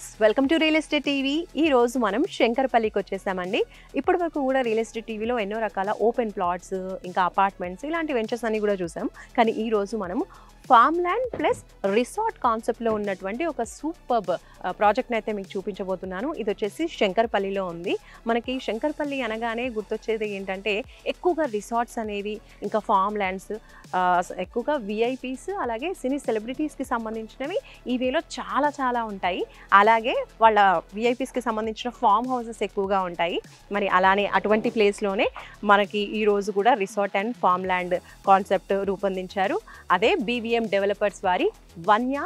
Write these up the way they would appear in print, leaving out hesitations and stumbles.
Viewers welcome to real estate TV. ఈ రోజు మనం శంకరపల్లికి వచ్చేసామండి. ఇప్పటి వరకు కూడా రియల్ ఎస్టేట్ టీవీలో ఎన్నో రకాల ఓపెన్ ప్లాట్స్ ఇంకా అపార్ట్మెంట్స్ ఇలాంటి వెంచర్స్ అన్ని కూడా చూసాం. కానీ ఈ రోజు మనం ఫార్మ్ ల్యాండ్ ప్లస్ రిసార్ట్ కాన్సెప్ట్లో ఉన్నటువంటి ఒక సూపర్బ్ ప్రాజెక్ట్ని అయితే మీకు చూపించబోతున్నాను. ఇది వచ్చేసి శంకరపల్లిలో ఉంది. మనకి శంకరపల్లి అనగానే గుర్తొచ్చేది ఏంటంటే ఎక్కువగా రిసార్ట్స్ అనేవి ఇంకా ఫార్మ్ ల్యాండ్స్, ఎక్కువగా విఐపీస్ అలాగే సినీ సెలబ్రిటీస్కి సంబంధించినవి ఈ వేలో చాలా ఉంటాయి. అలాగే వాళ్ళ విఐపీస్కి సంబంధించిన ఫామ్ హౌసెస్ ఎక్కువగా ఉంటాయి. మరి అలానే అటువంటి ప్లేస్లోనే మనకి ఈరోజు కూడా resort and farm land concept రూపొందించారు. అదే బీవీఎం డెవలపర్స్ వారి వన్య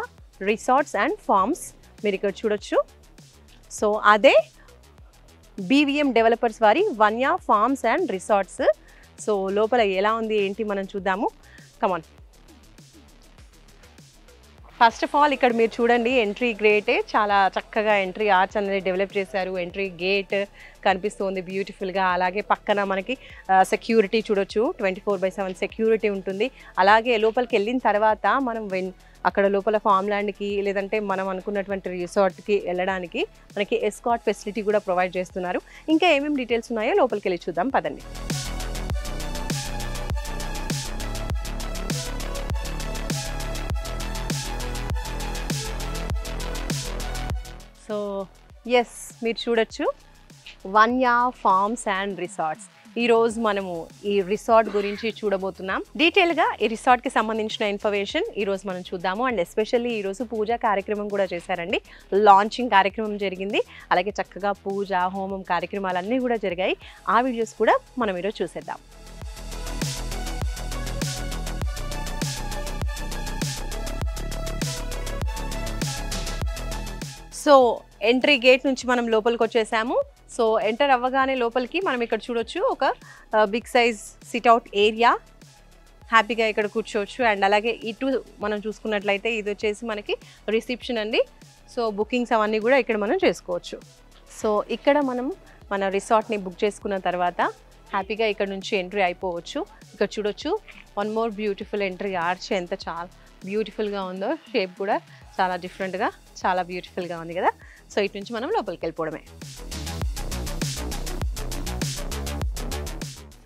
రిసార్ట్స్ అండ్ ఫార్మ్స్ మీరు ఇక్కడ చూడొచ్చు. సో అదే బీవీఎం డెవలపర్స్ వారి వన్య ఫార్మ్స్ అండ్ రిసార్ట్స్. సో లోపల ఎలా ఉంది ఏంటి మనం చూద్దాము. కమాన్. ఫస్ట్ ఆఫ్ ఆల్ ఇక్కడ మీరు చూడండి, ఎంట్రీ గేటే చాలా చక్కగా ఎంట్రీ ఆర్చ్ అనేది డెవలప్ చేశారు. ఎంట్రీ గేట్ కనిపిస్తుంది బ్యూటిఫుల్గా. అలాగే పక్కన మనకి సెక్యూరిటీ చూడొచ్చు, 24/7 సెక్యూరిటీ ఉంటుంది. అలాగే లోపలికి వెళ్ళిన తర్వాత మనం అక్కడ లోపల ఫార్మ్ ల్యాండ్కి లేదంటే మనం అనుకున్నటువంటి రిసార్ట్కి వెళ్ళడానికి మనకి ఎస్కార్ట్ ఫెసిలిటీ కూడా ప్రొవైడ్ చేస్తున్నారు. ఇంకా ఏమేమి డీటెయిల్స్ ఉన్నాయో లోపలికి వెళ్ళి చూద్దాం పదండి. సో ఎస్, మీరు చూడొచ్చు వన్య ఫార్మ్స్ అండ్ రిసార్ట్స్. ఈరోజు మనము ఈ రిసార్ట్ గురించి చూడబోతున్నాం. డీటెయిల్గా ఈ రిసార్ట్కి సంబంధించిన ఇన్ఫర్మేషన్ ఈరోజు మనం చూద్దాము. అండ్ ఎస్పెషల్లీ ఈరోజు పూజా కార్యక్రమం కూడా చేశారండి. లాంచింగ్ కార్యక్రమం జరిగింది. అలాగే చక్కగా పూజ హోమం కార్యక్రమాలన్నీ కూడా జరిగాయి. ఆ వీడియోస్ కూడా మనం ఈరోజు చూసేద్దాం. సో ఎంట్రీ గేట్ నుంచి మనం లోపలికి వచ్చేసాము. సో ఎంటర్ అవ్వగానే లోపలికి మనం ఇక్కడ చూడొచ్చు ఒక బిగ్ సైజ్ సిట్అవుట్ ఏరియా. హ్యాపీగా ఇక్కడ కూర్చోవచ్చు. అండ్ అలాగే ఇటు మనం చూసుకున్నట్లయితే ఇది వచ్చేసి మనకి రిసెప్షన్ అండి. సో బుకింగ్స్ అవన్నీ కూడా ఇక్కడ మనం చేసుకోవచ్చు. సో ఇక్కడ మనం మన రిసార్ట్ని బుక్ చేసుకున్న తర్వాత హ్యాపీగా ఇక్కడ నుంచి ఎంట్రీ అయిపోవచ్చు. ఇక్కడ చూడొచ్చు one more beautiful entry arch. ఎంత చాలా బ్యూటిఫుల్గా ఉందో, షేప్ కూడా చాలా డిఫరెంట్గా చాలా బ్యూటిఫుల్గా ఉంది కదా. సో ఇటు నుంచి మనం లోపలికి వెళ్ళిపోవడమే.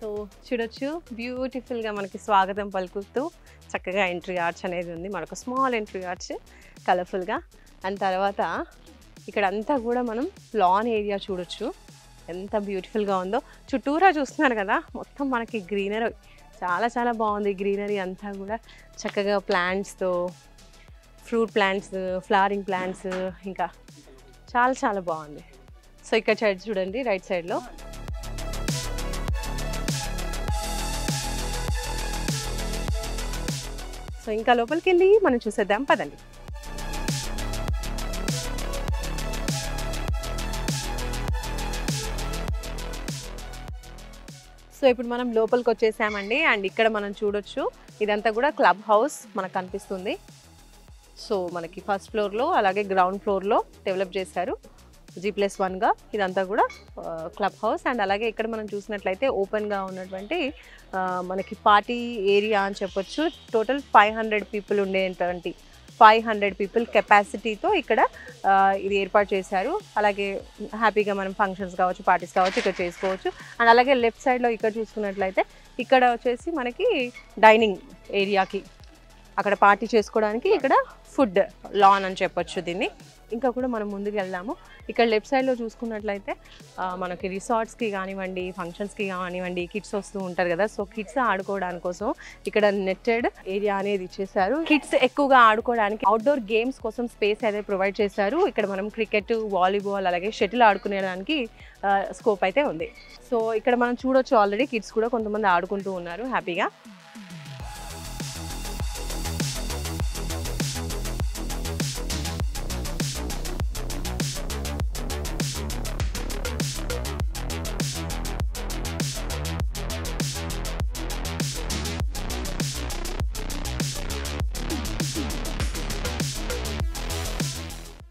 సో చూడొచ్చు బ్యూటిఫుల్గా మనకి స్వాగతం పలుకుతూ చక్కగా ఎంట్రీ ఆర్చ్ అనేది ఉంది. మనకు స్మాల్ ఎంట్రీ ఆర్చ్ కలర్ఫుల్గా. అండ్ తర్వాత ఇక్కడ అంతా కూడా మనం లాన్ ఏరియా చూడొచ్చు, ఎంత బ్యూటిఫుల్గా ఉందో. చుట్టూరా చూస్తున్నారు కదా, మొత్తం మనకి గ్రీనరీ చాలా బాగుంది. గ్రీనరీ అంతా కూడా చక్కగా ప్లాంట్స్తో, ఫ్రూట్ ప్లాంట్స్, ఫ్లవరింగ్ ప్లాంట్స్, ఇంకా చాలా బాగుంది. సో ఇక్కడ సైడ్ చూడండి, రైట్ సైడ్లో సో ఇంకా లోపలికి వెళ్ళి మనం చూసేద్దాం పదండి. సో ఇప్పుడు మనం లోపలికి వచ్చేసామండి. అండ్ ఇక్కడ మనం చూడొచ్చు ఇదంతా కూడా క్లబ్ హౌస్ మనకు కనిపిస్తుంది. సో మనకి ఫస్ట్ ఫ్లోర్లో అలాగే గ్రౌండ్ ఫ్లోర్లో డెవలప్ చేశారు G+1గా. ఇదంతా కూడా క్లబ్ హౌస్. అండ్ అలాగే ఇక్కడ మనం చూసినట్లయితే ఓపెన్గా ఉన్నటువంటి మనకి పార్టీ ఏరియా అని చెప్పొచ్చు. టోటల్ 500 పీపుల్ ఉండేటువంటి 500 పీపుల్ కెపాసిటీతో ఇక్కడ ఇది ఏర్పాటు చేశారు. అలాగే హ్యాపీగా మనం ఫంక్షన్స్ కావచ్చు, పార్టీస్ కావచ్చు ఇక్కడ చేసుకోవచ్చు. అండ్ అలాగే లెఫ్ట్ సైడ్లో ఇక్కడ చూసుకున్నట్లయితే ఇక్కడ వచ్చేసి మనకి డైనింగ్ ఏరియాకి, అక్కడ పార్టీ చేసుకోవడానికి ఇక్కడ ఫుడ్ లాన్ అని చెప్పొచ్చు దీన్ని. ఇంకా కూడా మనం ముందుకు వెళ్దాము. ఇక్కడ లెఫ్ట్ సైడ్లో చూసుకున్నట్లయితే మనకి రిసార్ట్స్కి కానివ్వండి, ఫంక్షన్స్కి కానివ్వండి కిడ్స్ వస్తూ ఉంటారు కదా. సో కిడ్స్ ఆడుకోవడానికి కోసం ఇక్కడ నెట్టెడ్ ఏరియా అనేది ఇచ్చేసారు. కిడ్స్ ఎక్కువగా ఆడుకోవడానికి అవుట్డోర్ గేమ్స్ కోసం స్పేస్ అయితే ప్రొవైడ్ చేశారు. ఇక్కడ మనం క్రికెట్, వాలీబాల్ అలాగే షటిల్ ఆడుకునేదానికి స్కోప్ అయితే ఉంది. సో ఇక్కడ మనం చూడొచ్చు ఆల్రెడీ కిడ్స్ కూడా కొంతమంది ఆడుకుంటూ ఉన్నారు హ్యాపీగా.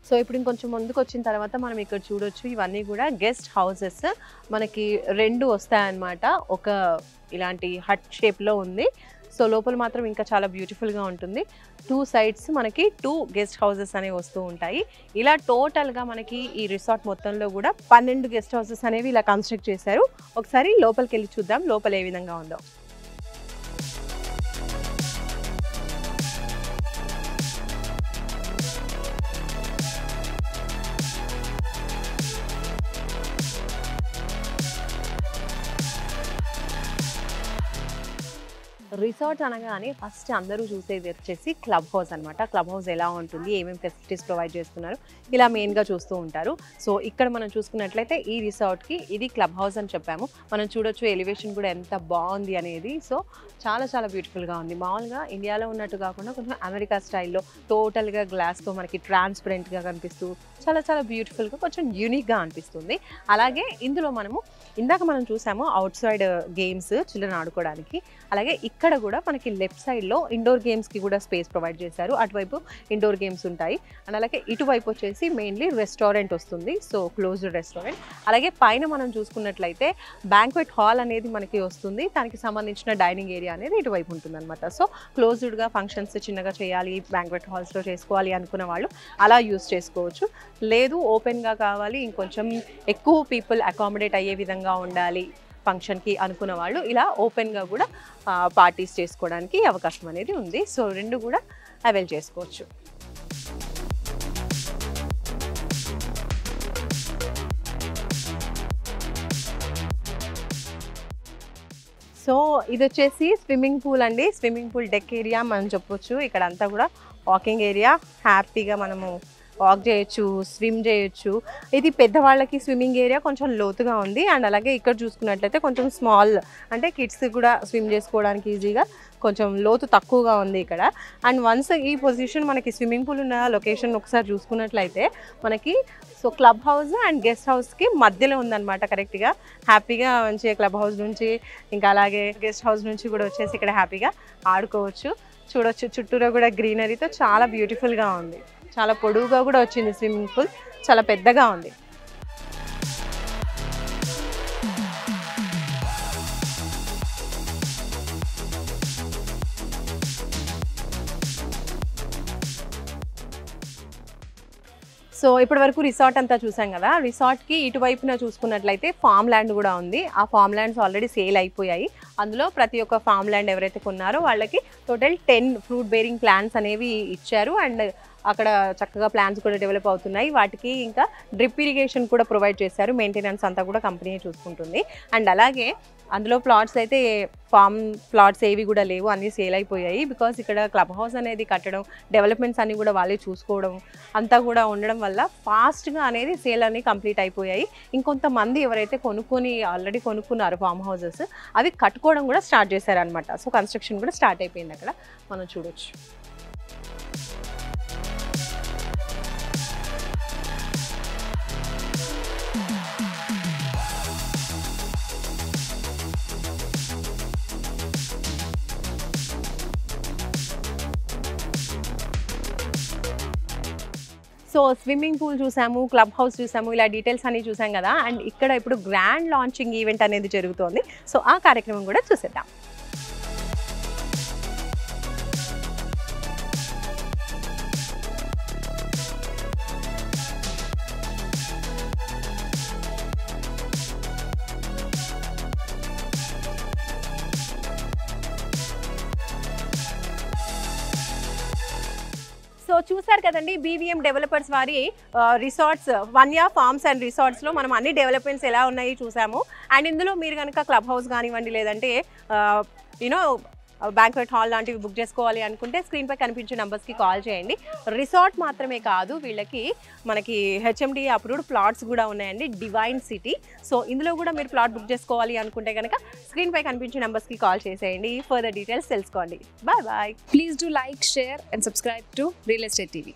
సో ఇప్పుడు ఇంకొంచెం ముందుకు వచ్చిన తర్వాత మనం ఇక్కడ చూడొచ్చు ఇవన్నీ కూడా గెస్ట్ హౌసెస్. మనకి 2 వస్తాయన్నమాట. ఒక ఇలాంటి హట్ షేప్లో ఉంది. సో లోపల మాత్రం ఇంకా చాలా బ్యూటిఫుల్గా ఉంటుంది. 2 sides మనకి 2 గెస్ట్ హౌసెస్ అనేవి వస్తూ ఉంటాయి. ఇలా టోటల్గా మనకి ఈ రిసార్ట్ మొత్తంలో కూడా 12 గెస్ట్ హౌసెస్ అనేవి ఇలా కన్స్ట్రక్ట్ చేశారు. ఒకసారి లోపలికి వెళ్ళి చూద్దాం లోపల ఏ విధంగా ఉందో. రిసార్ట్ అనగానే ఫస్ట్ అందరూ చూసేది వచ్చేసి క్లబ్ హౌస్ అనమాట. క్లబ్ హౌస్ ఎలా ఉంటుంది, ఏమేమి ఫెసిలిటీస్ ప్రొవైడ్ చేస్తున్నారు, ఇలా మెయిన్గా చూస్తూ ఉంటారు. సో ఇక్కడ మనం చూసుకున్నట్లయితే ఈ రిసార్ట్కి ఇది క్లబ్ హౌస్ అని చెప్పాము. మనం చూడొచ్చు ఎలివేషన్ కూడా ఎంత బాగుంది అనేది. సో చాలా చాలా బ్యూటిఫుల్గా ఉంది. మామూలుగా ఇండియాలో ఉన్నట్టు కాకుండా కొంచెం అమెరికా స్టైల్లో టోటల్గా గ్లాస్తో మనకి ట్రాన్స్పరెంట్గా కనిపిస్తూ చాలా చాలా బ్యూటిఫుల్గా కొంచెం యూనిక్గా అనిపిస్తుంది. అలాగే ఇందులో మనము ఇందాక మనం చూసాము అవుట్ సైడ్ గేమ్స్ చిల్డ్రన్ ఆడుకోవడానికి. అలాగే ఇక్కడ కూడా మనకి లెఫ్ట్ సైడ్లో ఇండోర్ గేమ్స్కి కూడా స్పేస్ ప్రొవైడ్ చేశారు. అటువైపు ఇండోర్ గేమ్స్ ఉంటాయి. అండ్ అలాగే ఇటువైపు వచ్చేసి మెయిన్లీ రెస్టారెంట్ వస్తుంది. So closed restaurant. అలాగే పైన మనం చూసుకున్నట్లయితే బ్యాంక్వెట్ హాల్ అనేది మనకి వస్తుంది. దానికి సంబంధించిన డైనింగ్ ఏరియా అనేది ఇటువైపు ఉంటుంది అనమాట. సో క్లోజ్డ్గా ఫంక్షన్స్ చిన్నగా చేయాలి, బ్యాంక్వెట్ హాల్స్లో చేసుకోవాలి అనుకున్న వాళ్ళు అలా యూస్ చేసుకోవచ్చు. లేదు ఓపెన్గా కావాలి, ఇంకొంచెం ఎక్కువ పీపుల్ అకామిడేట్ అయ్యే విధంగా ఉండాలి ఫంక్షన్కి అనుకున్న వాళ్ళు ఇలా ఓపెన్గా కూడా పార్టీస్ చేసుకోవడానికి అవకాశం అనేది ఉంది. సో రెండు కూడా అవైల్ చేసుకోవచ్చు. సో ఇది వచ్చేసి స్విమ్మింగ్ పూల్ అండి. స్విమ్మింగ్ పూల్ డెక్ ఏరియా మనం చెప్పొచ్చు. ఇక్కడ అంతా కూడా వాకింగ్ ఏరియా, హ్యాపీగా మనము వాక్ చేయొచ్చు, స్విమ్ చేయొచ్చు. ఇది పెద్దవాళ్ళకి స్విమ్మింగ్ ఏరియా కొంచెం లోతుగా ఉంది. అండ్ అలాగే ఇక్కడ చూసుకున్నట్లయితే కొంచెం స్మాల్ అంటే కిడ్స్ కూడా స్విమ్ చేసుకోవడానికి ఈజీగా కొంచెం లోతు తక్కువగా ఉంది ఇక్కడ. అండ్ వన్స్ ఈ పొజిషన్ మనకి స్విమ్మింగ్ పూల్ ఉన్న లొకేషన్ ఒకసారి చూసుకున్నట్లయితే మనకి so club house and guest హౌస్కి మధ్యలో ఉందన్నమాట. కరెక్ట్గా హ్యాపీగా మంచిగా క్లబ్ హౌస్ నుంచి ఇంకా అలాగే గెస్ట్ హౌస్ నుంచి కూడా వచ్చేసి ఇక్కడ హ్యాపీగా ఆడుకోవచ్చు. చూడొచ్చు చుట్టూరా కూడా గ్రీనరీతో చాలా బ్యూటిఫుల్గా ఉంది. చాలా పొడవుగా కూడా వచ్చింది స్విమ్మింగ్ పూల్, చాలా పెద్దగా ఉంది. సో ఇప్పటి వరకు రిసార్ట్ అంతా చూసాం కదా. రిసార్ట్కి ఇటువైపున చూసుకున్నట్లయితే ఫామ్ ల్యాండ్ కూడా ఉంది. ఆ ఫామ్ ల్యాండ్స్ ఆల్రెడీ సేల్ అయిపోయాయి. అందులో ప్రతి ఒక్క ఫామ్ ల్యాండ్ ఎవరైతే కొన్నారో వాళ్ళకి టోటల్ 10 ఫ్రూట్ బేరింగ్ ప్లాంట్స్ అనేవి ఇచ్చారు. అండ్ అక్కడ చక్కగా ప్లాంట్స్ కూడా డెవలప్ అవుతున్నాయి. వాటికి ఇంకా డ్రిప్ ఇరిగేషన్ కూడా ప్రొవైడ్ చేశారు. మెయింటెనెన్స్ అంతా కూడా కంపెనీ చూసుకుంటుంది. అండ్ అలాగే అందులో ప్లాట్స్ అయితే ఫామ్ ప్లాట్స్ ఏవి కూడా లేవు, అన్నీ సేల్ అయిపోయాయి. బికాస్ ఇక్కడ క్లబ్ హౌస్ అనేది కట్టడం, డెవలప్మెంట్స్ అన్నీ కూడా వాళ్ళే చూసుకోవడం అంతా కూడా ఉండడం వల్ల ఫాస్ట్గా అనేది సేల్ అన్నీ కంప్లీట్ అయిపోయాయి. ఇంకొంతమంది ఎవరైతే ఆల్రెడీ కొనుక్కున్నారు ఫామ్ హౌసెస్, అవి కట్టుకోవడం కూడా స్టార్ట్ చేశారనమాట. సో కన్స్ట్రక్షన్ కూడా స్టార్ట్ అయిపోయింది అక్కడ మనం చూడొచ్చు. సో స్విమ్మింగ్ పూల్ చూసాము, క్లబ్ హౌస్ చూసాము, ఇలా డీటెయిల్స్ అన్ని చూసాం కదా. అండ్ ఇక్కడ ఇప్పుడు గ్రాండ్ లాంచింగ్ ఈవెంట్ అనేది జరుగుతోంది. సో ఆ కార్యక్రమం కూడా చూసేద్దాం. సో చూసారు కదండి, బీవీఎం డెవలపర్స్ వారి రిసార్ట్స్ వన్యా ఫార్మ్స్ అండ్ రిసార్ట్స్లో మనం అన్ని డెవలప్మెంట్స్ ఎలా ఉన్నాయి చూసాము. అండ్ ఇందులో మీరు కనుక క్లబ్ హౌస్ కానివ్వండి, లేదంటే యూనో బ్యాంక్వెట్ హాల్ లాంటివి బుక్ చేసుకోవాలి అనుకుంటే స్క్రీన్పై కనిపించే నెంబర్స్కి కాల్ చేయండి. రిసార్ట్ మాత్రమే కాదు, వీళ్ళకి మనకి హెచ్ఎండి అప్రూవ్డ్ ప్లాట్స్ కూడా ఉన్నాయండి, డివైన్ సిటీ. సో ఇందులో కూడా మీరు ప్లాట్ బుక్ చేసుకోవాలి అనుకుంటే కనుక స్క్రీన్పై కనిపించే నెంబర్స్కి కాల్ చేసేయండి. ఫర్దర్ డీటెయిల్స్ తెలుసుకోండి. Bye bye. Please do like, share and subscribe to Real Estate TV.